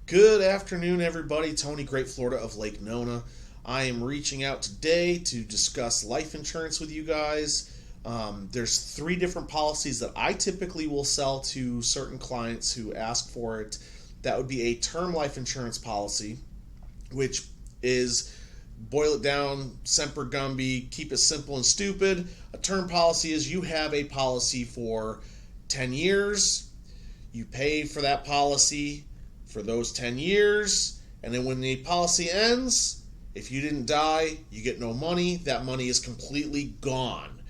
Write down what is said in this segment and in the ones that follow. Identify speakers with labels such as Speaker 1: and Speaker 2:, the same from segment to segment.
Speaker 1: Good afternoon, everybody. Tony, Great Florida of Lake Nona. I am reaching out today to discuss life insurance with you guys. There's three different policies that I typically will sell to certain clients who ask for it. That would be a term life insurance policy, which is, boil it down, Semper Gumby, keep it simple and stupid. A term policy is you have a policy for 10 years, you pay for that policy for those 10 years, and then when the policy ends, if you didn't die, you get no money. That money is completely gone.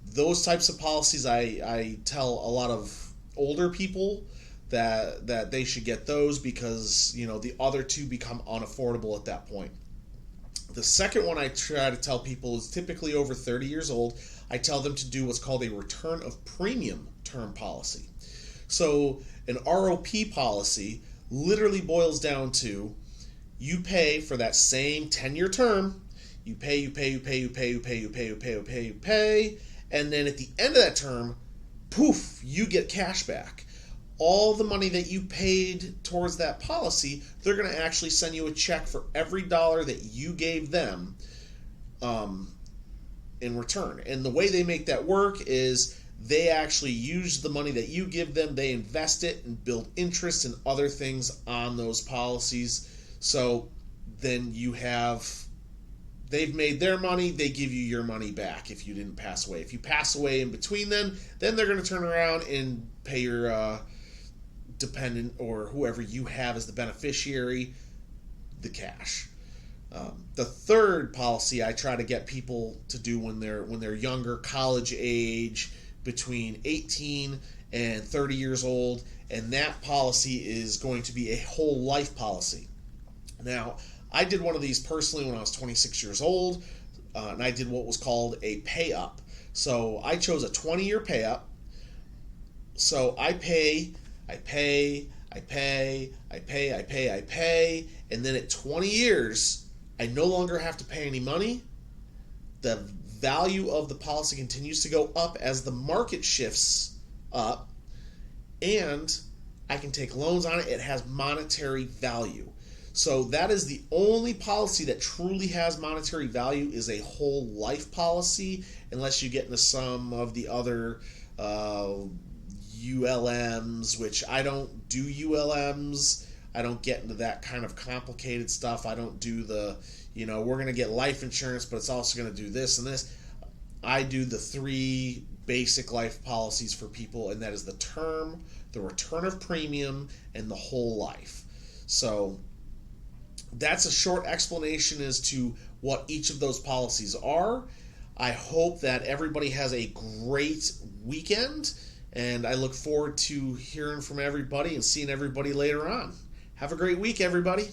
Speaker 1: Those types of policies, I tell a lot of older people that they should get those because, the other two become unaffordable at that point. The second one I try to tell people is typically over 30 years old. I tell them to do what's called a return of premium term policy. So an ROP policy literally boils down to you pay for that same 10-year term. You pay, and then at the end of that term, poof, you get cash back. All the money that you paid towards that policy, they're going to actually send you a check for every dollar that you gave them in return. And the way they make that work is they actually use the money that you give them, they invest it and build interest and other things on those policies. So then they've made their money, they give you your money back if you didn't pass away. If you pass away in between then they're going to turn around and pay your dependent or whoever you have as the beneficiary the cash. The third policy I try to get people to do when they're younger, college age, between 18 and 30 years old, and that policy is going to be a whole life policy. Now, I did one of these personally when I was 26 years old, and I did what was called a pay up. So I chose a 20-year pay up. So I pay, and then at 20 years, I no longer have to pay any money. The value of the policy continues to go up as the market shifts up, and I can take loans on it. It has monetary value. So that is the only policy that truly has monetary value is a whole life policy, unless you get into some of the other ULMs, which I don't do ULMs. I don't get into that kind of complicated stuff. I don't do the, we're going to get life insurance, but it's also going to do this and this. I do the three basic life policies for people, and that is the term, the return of premium, and the whole life. So that's a short explanation as to what each of those policies are. I hope that everybody has a great weekend, and I look forward to hearing from everybody and seeing everybody later on. Have a great week, everybody.